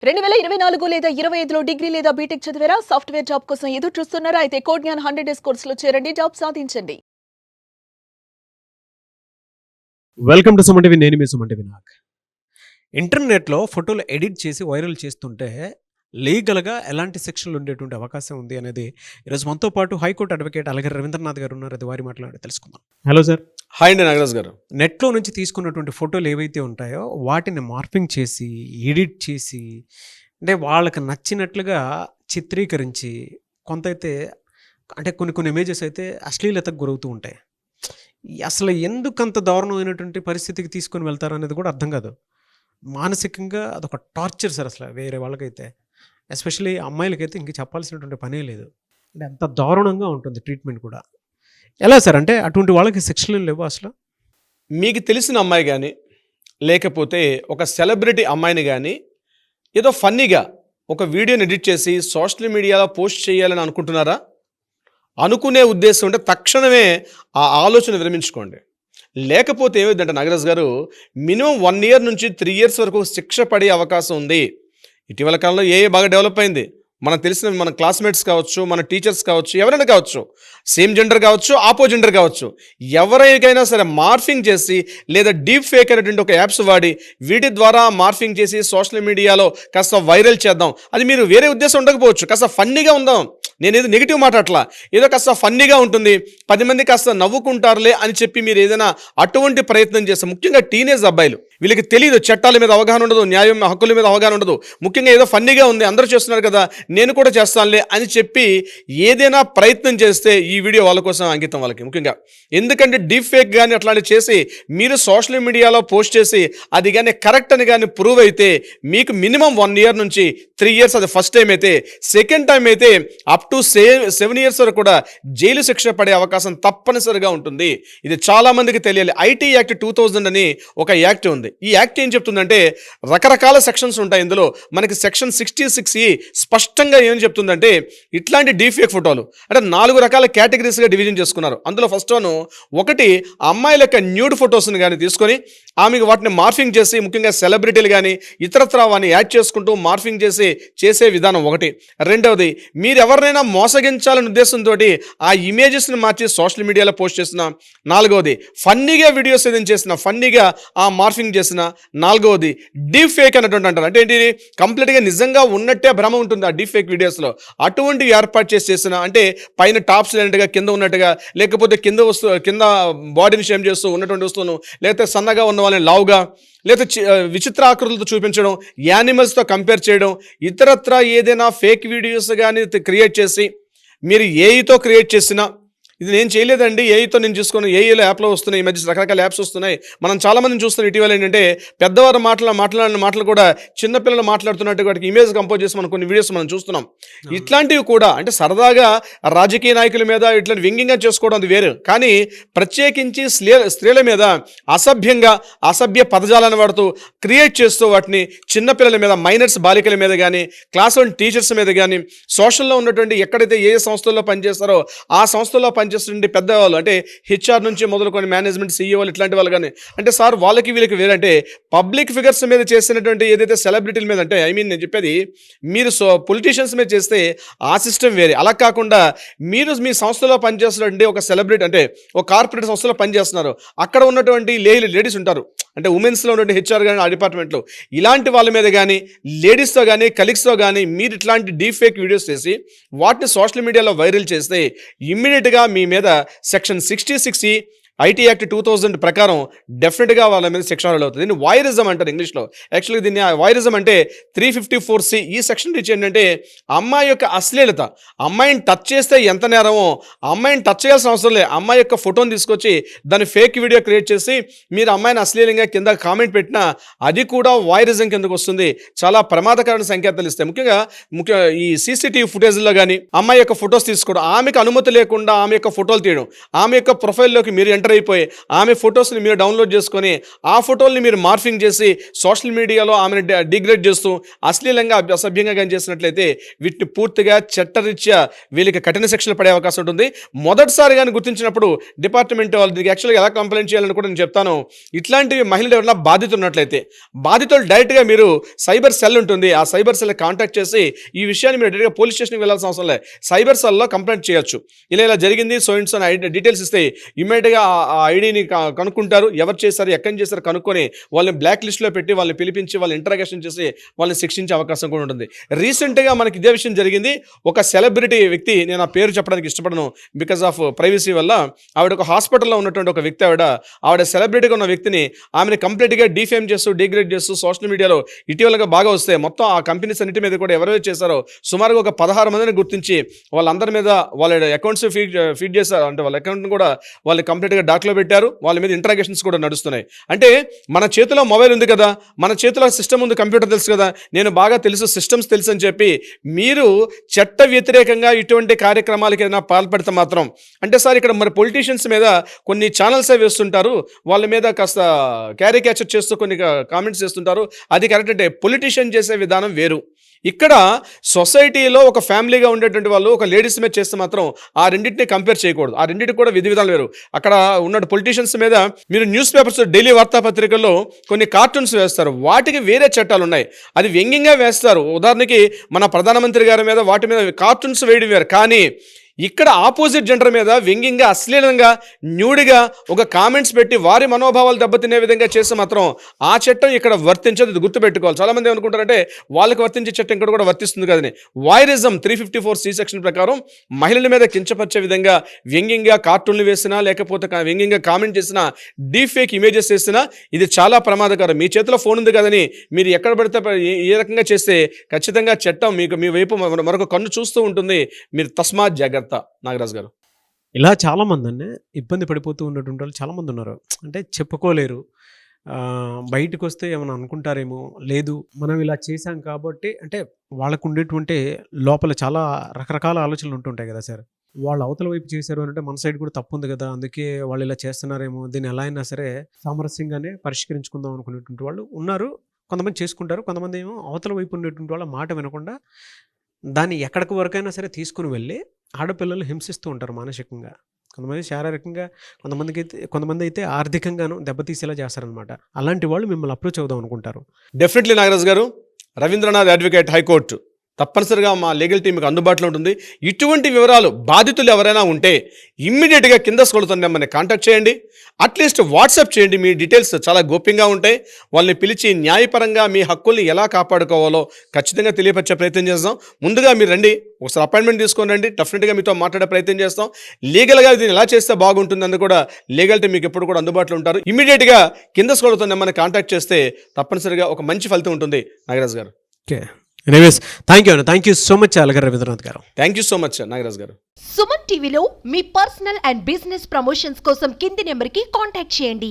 2024 లేదా 25లో డిగ్రీ లేదా బీటెక్ చదివారా? సాఫ్ట్‌వేర్ జాబ్ కోసం ఎదురు చూస్తున్నారా? అయితే కోడ్ జ్ఞాన్ 100 డేస్ కోర్సులో చేరండి, జాబ్ సాధించండి. Welcome to Suman TV. నేను మీ సుమన్ టీవీ. ఇంటర్నెట్లో ఫోటోలు ఎడిట్ చేసి వైరల్ చేస్తుంటే లీగల్గా ఎలాంటి శిక్షలు ఉండేటువంటి అవకాశం ఉంది అనేది ఈరోజు మనతో పాటు హైకోర్టు అడ్వకేట్ అలగర్ రవీంద్రనాథ్ గారు ఉన్నారు. అది వారి మాట్లాడి తెలుసుకుందాం. Hello sir. హాయ్ అండి నాగరాజ్ గారు. నెట్లో నుంచి తీసుకున్నటువంటి ఫోటోలు ఏవైతే ఉంటాయో వాటిని మార్ఫింగ్ చేసి ఎడిట్ చేసి అంటే వాళ్ళకి నచ్చినట్లుగా చిత్రీకరించి కొంత అయితే అంటే కొన్ని ఇమేజెస్ అయితే అశ్లీలతకు గురవుతూ ఉంటాయి. అసలు ఎందుకంత దారుణమైనటువంటి పరిస్థితికి తీసుకొని వెళ్తారు అనేది కూడా అర్థం కాదు. మానసికంగా అదొక టార్చర్ సార్. అసలు వేరే వాళ్ళకైతే ఎస్పెషల్లీ అమ్మాయిలకైతే ఇంక చెప్పాల్సినటువంటి పనే లేదు. అంటే అంత దారుణంగా ఉంటుంది ట్రీట్మెంట్ కూడా. ఎలా సార్ అంటే అటువంటి వాళ్ళకి శిక్షలు లేవు అసలు? మీకు తెలిసిన అమ్మాయి కానీ లేకపోతే ఒక సెలబ్రిటీ అమ్మాయిని కానీ ఏదో ఫన్నీగా ఒక వీడియోని ఎడిట్ చేసి సోషల్ మీడియాలో పోస్ట్ చేయాలని అనుకుంటున్నారా? అనుకునే ఉద్దేశం ఉంటే తక్షణమే ఆ ఆలోచన విరమించుకోండి. లేకపోతే ఏమైందంటే నాగరాజ్ గారు, మినిమం 1 year నుంచి 3 years వరకు శిక్ష పడే అవకాశం ఉంది. ఇటీవల కాలంలో బాగా డెవలప్ అయింది. మనకు తెలిసిన మన క్లాస్మేట్స్ కావచ్చు, మన టీచర్స్ కావచ్చు, ఎవరైనా కావచ్చు, సేమ్ జెండర్ కావచ్చు, ఆపోజెండర్ కావచ్చు, ఎవరికైనా సరే మార్ఫింగ్ చేసి లేదా డీప్ ఫేక్ అనేటువంటి ఒక యాప్స్ వాడి వీటి ద్వారా మార్ఫింగ్ చేసి సోషల్ మీడియాలో కాస్త వైరల్ చేద్దాం. అది మీరు వేరే ఉద్దేశం ఉండకపోవచ్చు, కాస్త ఫన్నీగా ఉందాం. నేను ఏదో నెగిటివ్ మాట్లాడలా, ఏదో కాస్త ఫన్నీగా ఉంటుంది, 10 మంది కాస్త నవ్వుకుంటారులే అని చెప్పి మీరు ఏదైనా అటువంటి ప్రయత్నం చేస్తే, ముఖ్యంగా టీనేజ్ అబ్బాయిలు, వీళ్ళకి తెలియదు, చట్టాల మీద అవగాహన ఉండదు, న్యాయం హక్కుల మీద అవగాహన ఉండదు. ముఖ్యంగా ఏదో ఫన్నీగా ఉంది, అందరూ చేస్తున్నారు కదా, నేను కూడా చేస్తానులే అని చెప్పి ఏదైనా ప్రయత్నం చేస్తే ఈ వీడియో వాళ్ళ కోసం అంకితం వాళ్ళకి. ముఖ్యంగా ఎందుకంటే డీప్ ఫేక్ కానీ అట్లాంటివి చేసి మీరు సోషల్ మీడియాలో పోస్ట్ చేసి అది కానీ కరెక్ట్ అని కానీ ప్రూవ్ అయితే మీకు మినిమం 1 year నుంచి 3 years, అది ఫస్ట్ టైం అయితే. సెకండ్ టైం అయితే అప్ టు 7 years వరకు కూడా జైలు శిక్ష పడే అవకాశం తప్పనిసరిగా ఉంటుంది. ఇది చాలా మందికి తెలియాలి. ఐటీ యాక్ట్ 2000 అని ఒక యాక్ట్ ఉంది. ఈ యాక్ట్ ఏం చెప్తుందంటే రకరకాల సెక్షన్స్ ఉంటాయి. ఇందులో మనకి సెక్షన్ 66E స్పష్టంగా ఏం చెప్తుందంటే ఇట్లాంటి డీప్ ఫేక్ ఫోటోలు అంటే 4 రకాల కేటగిరీస్గా డివిజన్ చేసుకున్నారు. అందులో ఫస్ట్ వన్, ఒకటి అమ్మాయిల యొక్క న్యూడ్ ఫొటోస్ని కానీ తీసుకొని ఆమెకు వాటిని మార్ఫింగ్ చేసి, ముఖ్యంగా సెలబ్రిటీలు కానీ ఇతరత్రా వాడిని యాడ్ చేసుకుంటూ మార్ఫింగ్ చేసే విధానం ఒకటి. రెండవది, మీరు ఎవరినైనా మోసగించాలనే ఉద్దేశంతో ఆ ఇమేజెస్ని మార్చి సోషల్ మీడియాలో పోస్ట్ చేసిన. నాలుగవది, ఫన్నీగా వీడియోస్ ఏదైనా చేసిన, ఫన్నీగా ఆ మార్ఫింగ్ చేసిన. నాలుగవది, డీప్ ఫేక్ అన్నటువంటి అంటారు. అంటే ఏంటి, కంప్లీట్గా నిజంగా ఉన్నట్టే భ్రమ ఉంటుంది ఆ డీప్ ఫేక్ వీడియోస్లో. అటువంటివి ఏర్పాటు చేసిన, అంటే పైన టాప్స్ లేనట్టుగా, కింద ఉన్నట్టుగా, లేకపోతే కింద బాడీని షేమ్ చేస్తూ ఉన్నటువంటి వస్తువును, లేకపోతే సన్నగా ఉన్న వాళ్ళని లావుగా, లేదా విచిత్ర ఆకృతులతో చూపించడం, యానిమల్స్తో కంపేర్ చేయడం, ఇతరత్రా ఏదైనా ఫేక్ వీడియోస్ కానీ క్రియేట్ చేసి, మీరు ఏఐతో క్రియేట్ చేసిన, ఇది నేను చేయలేదండి, ఏఐతో నేను చూసుకుని, ఏఐలో యాప్లో వస్తున్నాయి, ఈ మధ్య రకరకాల యాప్స్ వస్తున్నాయి. మనం చాలామందిని చూస్తున్నాం ఇటీవల. ఏంటంటే పెద్దవారు మాట్లాడిన మాటలు కూడా చిన్నపిల్లలు మాట్లాడుతున్నట్టు వాటికి ఇమేజ్ కంపోజ్ చేసి మనం కొన్ని వీడియోస్ మనం చూస్తున్నాం. ఇట్లాంటివి కూడా అంటే సరదాగా రాజకీయ నాయకుల మీద ఇట్లాంటి వ్యంగ్యంగా చేసుకోవడం అది వేరు, కానీ ప్రత్యేకించి స్త్రీల మీద అసభ్య పదజాలను వాడుతూ క్రియేట్ చేస్తూ వాటిని చిన్నపిల్లల మీద, మైనర్స్ బాలికల మీద కానీ, క్లాస్ 1 టీచర్స్ మీద కానీ, సోషల్లో ఉన్నటువంటి ఎక్కడైతే ఏ సంస్థల్లో పనిచేస్తారో ఆ సంస్థల్లో పనిచేస్తుంటే పెద్దవాళ్ళు, అంటే హెచ్ఆర్ నుంచి మొదలుకొని మేనేజ్మెంట్, సీఈఓలు, ఇట్లాంటి వాళ్ళు కానీ, అంటే సార్ వాళ్ళకి వీళ్ళకి వేరంటే పబ్లిక్ ఫిగర్స్ మీద చేసినటువంటి ఏదైతే సెలబ్రిటీల మీద, అంటే నేను చెప్పేది మీరు పొలిటీషియన్స్ మీద చేస్తే ఆ సిస్టమ్ వేరే. అలా కాకుండా మీరు మీ సంస్థలో పనిచేస్తున్నటువంటి ఒక సెలబ్రిటీ, అంటే ఒక కార్పొరేట్ సంస్థలో పనిచేస్తున్నారు, అక్కడ ఉన్నటువంటి లేడీస్ ఉంటారు, అంటే ఉమెన్స్లో ఉన్నటువంటి హెచ్ఆర్ కానీ ఆ డిపార్ట్మెంట్లో, ఇలాంటి వాళ్ళ మీద కానీ, లేడీస్తో కానీ, కలీగ్స్తో కానీ మీరు ఇట్లాంటి డీప్ ఫేక్ వీడియోస్ చేసి వాటిని సోషల్ మీడియాలో వైరల్ చేస్తే ఇమ్మీడియట్గా మీ మీద సెక్షన్ 66E ఐటీ యాక్ట్ 2000 ప్రకారం డెఫినెట్గా వాళ్ళ మీద శిక్ష అవుతుంది. దీన్ని వాయరిజం అంటారు ఇంగ్లీష్లో. యాక్చువల్గా దీన్ని వాయరిజం అంటే 354C ఈ సెక్షన్ రీచ్ ఏంటంటే అమ్మాయి యొక్క అశ్లీలత, అమ్మాయిని టచ్ చేస్తే ఎంత నేరమో, అమ్మాయిని టచ్ చేయాల్సిన అవసరం లేదు, అమ్మాయి యొక్క ఫోటోని తీసుకొచ్చి దాన్ని ఫేక్ వీడియో క్రియేట్ చేసి మీరు అమ్మాయిని అశ్లీలంగా కింద కామెంట్ పెట్టినా అది కూడా వాయరిజం కిందకు వస్తుంది. చాలా ప్రమాదకరమైన సంకేతాలు ఇస్తాయి. ముఖ్యంగా ఈ సీసీటీవీ ఫుటేజ్లో కానీ అమ్మాయి యొక్క ఫోటోస్ తీసుకోవడం, ఆమెకు అనుమతి లేకుండా ఆమె యొక్క ఫోటోలు తీయడం, ఆమె యొక్క ప్రొఫైల్లోకి మీరు ఎంటర్ అయిపోయి ఆమె ఫొటోస్ని మీరు డౌన్లోడ్ చేసుకొని ఆ ఫోటోల్ని మీరు మార్ఫింగ్ చేసి సోషల్ మీడియాలో ఆమెను డిగ్రేడ్ చేస్తూ అశ్లీలంగా అసభ్యంగా కానీ చేసినట్లయితే వీటిని పూర్తిగా చట్టరీత్యా వీళ్ళకి కఠిన శిక్షలు పడే అవకాశం ఉంటుంది. మొదటిసారి కానీ గుర్తించినప్పుడు డిపార్ట్మెంట్ వాళ్ళు దీనికి యాక్చువల్గా ఎలా కంప్లైంట్ చేయాలని కూడా నేను చెప్తాను. ఇట్లాంటివి మహిళలు ఎవరైనా బాధితులు ఉన్నట్లయితే బాధితులు డైరెక్ట్గా మీరు సైబర్ సెల్ ఉంటుంది, ఆ సైబర్ సెల్ కాంటాక్ట్ చేసి ఈ విషయాన్ని మీరు డైరెక్ట్గా పోలీస్ స్టేషన్కి వెళ్ళాల్సిన అవసరం లేదు, సైబర్ సెల్లో కంప్లైంట్ చేయొచ్చు. ఇలా జరిగింది సో ఇన్స్ అని డీటెయిల్స్ ఇస్తే ఇమ్మీడియట్గా ఆ ఐడిని కనుక్కుంటారు, ఎవరు చేశారు ఎక్కడి నుంచి చేశారు కనుక్కొని వాళ్ళని బ్లాక్ లిస్ట్లో పెట్టి వాళ్ళని పిలిపించి వాళ్ళని ఇంటరాగేషన్ చేసి వాళ్ళని శిక్షించే అవకాశం కూడా ఉంటుంది. రీసెంట్గా మనకి ఇదే విషయం జరిగింది. ఒక సెలబ్రిటీ వ్యక్తి, నేను ఆ పేరు చెప్పడానికి ఇష్టపడను బికాస్ ఆఫ్ ప్రైవసీ వల్ల, ఆవిడ ఒక హాస్పిటల్లో ఉన్నటువంటి ఒక వ్యక్తి, ఆవిడ సెలబ్రిటీగా ఉన్న వ్యక్తిని ఆమెను కంప్లీట్గా డిఫేమ్ చేస్తూ డిగ్రేడ్ చేస్తూ సోషల్ మీడియాలో ఇటీవలగా బాగా వస్తే మొత్తం ఆ కంపెనీస్ అన్నిటి మీద కూడా ఎవరైతే చేశారో సుమారుగా ఒక 16 మందిని గుర్తించి వాళ్ళందరి మీద వాళ్ళ అకౌంట్స్ ఫీడ్ చేశారు. అంటే వాళ్ళ అకౌంట్ని కూడా వాళ్ళు కంప్లీట్గా డాక్లో పెట్టారు, వాళ్ళ మీద ఇంటరాగేషన్స్ కూడా నడుస్తున్నాయి. అంటే మన చేతిలో మొబైల్ ఉంది కదా, మన చేతిలో సిస్టమ్ ఉంది, కంప్యూటర్ తెలుసు కదా, నేను బాగా తెలుసు సిస్టమ్స్ తెలుసు అని చెప్పి మీరు చట్ట వ్యతిరేకంగా ఇటువంటి కార్యక్రమాలకి ఏదైనా పాల్పడితే మాత్రం, అంటే సార్ ఇక్కడ మరి పొలిటీషియన్స్ మీద కొన్ని ఛానల్సే వేస్తుంటారు, వాళ్ళ మీద కాస్త క్యారికేచర్ చేస్తూ కొన్ని కామెంట్స్ చేస్తుంటారు, అది కరెక్ట్. అంటే పొలిటీషియన్ చేసే విధానం వేరు. ఇక్కడ సొసైటీలో ఒక ఫ్యామిలీగా ఉండేటువంటి వాళ్ళు ఒక లేడీస్ మీద చేస్తే మాత్రం ఆ రెండింటిని కంపేర్ చేయకూడదు, ఆ రెండింటికి కూడా విధి విధాలు వేరు. అక్కడ ఉన్న పొలిటీషియన్స్ మీద మీరు న్యూస్ పేపర్స్ డైలీ వార్తాపత్రికల్లో కొన్ని కార్టూన్స్ వేస్తారు, వాటికి వేరే చట్టాలు ఉన్నాయి, అది వ్యంగ్యంగా వేస్తారు. ఉదాహరణకి మన ప్రధానమంత్రి గారి మీద వాటి మీద కార్టూన్స్ వేయడం వేరు, కానీ ఇక్కడ ఆపోజిట్ జెండర్ మీద వ్యంగ్యంగా అశ్లీలంగా న్యూడిగా ఒక కామెంట్స్ పెట్టి వారి మనోభావాలు దెబ్బతినే విధంగా చేస్తే మాత్రం ఆ చట్టం ఇక్కడ వర్తించదు, ఇది గుర్తుపెట్టుకోవాలి. చాలామంది ఏమనుకుంటారంటే వాళ్ళకి వర్తించే చట్టం ఇక్కడ కూడా వర్తిస్తుంది కదని. వాయిరిజం 354C సెక్షన్ ప్రకారం మహిళల మీద కించపరిచే విధంగా వ్యంగ్యంగా కార్టూన్లు వేసినా లేకపోతే వ్యంగ్యంగా కామెంట్ చేసినా డీఫేక్ ఇమేజెస్ చేసినా ఇది చాలా ప్రమాదకరం. మీ చేతిలో ఫోన్ ఉంది కదని మీరు ఎక్కడ పడితే ఏ రకంగా చేస్తే ఖచ్చితంగా చట్టం మీకు మీ వైపు మరొక కన్ను చూస్తూ ఉంటుంది. మీరు తస్మాత్ జాగ్రత్త. నాగరాజు గారు, ఇలా చాలామంది అండి ఇబ్బంది పడిపోతూ ఉన్నటువంటి వాళ్ళు చాలామంది ఉన్నారు. అంటే చెప్పుకోలేరు, బయటకు వస్తే ఏమైనా అనుకుంటారేమో, లేదు మనం ఇలా చేశాం కాబట్టి, అంటే వాళ్ళకు ఉండేటువంటి లోపల చాలా రకరకాల ఆలోచనలు ఉంటుంటాయి కదా సార్. వాళ్ళు అవతల వైపు చేశారు అంటే మన సైడ్ కూడా తప్పు ఉంది కదా, అందుకే వాళ్ళు ఇలా చేస్తున్నారేమో, దీన్ని ఎలా అయినా సరే సామరస్యంగానే పరిష్కరించుకుందాం అనుకునేటువంటి వాళ్ళు ఉన్నారు. కొంతమంది చేసుకుంటారు, కొంతమంది ఏమో అవతల వైపు ఉండేటువంటి వాళ్ళ మాట వినకుండా దాన్ని ఎక్కడికి వరకైనా సరే తీసుకుని వెళ్ళి ఆడపిల్లలు హింసిస్తూ ఉంటారు మానసికంగా, కొంతమంది శారీరకంగా, కొంతమంది అయితే ఆర్థికంగాను దెబ్బతీసేలా చేస్తారనమాట. అలాంటి వాళ్ళు మిమ్మల్ని అప్రోచ్ అవుదాం అనుకుంటారు. డెఫినెట్లీ నాగరాజు గారు, రవీంద్రనాథ్ అడ్వకేట్ హైకోర్టు తప్పనిసరిగా మా లీగల్ టీంకి అందుబాటులో ఉంటుంది. ఇటువంటి వివరాలు బాధితులు ఎవరైనా ఉంటే ఇమ్మీడియట్గా కింద స్క్రోల్ నెంబర్ని కాంటాక్ట్ చేయండి, అట్లీస్ట్ వాట్సాప్ చేయండి. మీ డీటెయిల్స్ చాలా గోప్యంగా ఉంటాయి. వాళ్ళని పిలిచి న్యాయపరంగా మీ హక్కుల్ని ఎలా కాపాడుకోవాలో ఖచ్చితంగా తెలియపరిచే ప్రయత్నం చేస్తాం. ముందుగా మీరు రండి, ఒకసారి అపాయింట్మెంట్ తీసుకొని రండి, డెఫినెట్గా మీతో మాట్లాడే ప్రయత్నం చేస్తాం. లీగల్గా దీన్ని ఎలా చేస్తే బాగుంటుంది అని కూడా లీగల్ టీం మీకు ఎప్పుడు కూడా అందుబాటులో ఉంటారు. ఇమ్మీడియట్గా కింద స్క్రోల్ నెంబర్ని కాంటాక్ట్ చేస్తే తప్పనిసరిగా ఒక మంచి ఫలితం ఉంటుంది. Nagaraju garu, okay, anyways thank you so much అలగారు Ravindranath garu. Thank you so much Nagaraju garu. సుమన్ టీవీలో మీ పర్సనల్ అండ్ బిజినెస్ ప్రమోషన్స్ కోసం కింది నెంబర్కి కాంటాక్ట్ చేయండి.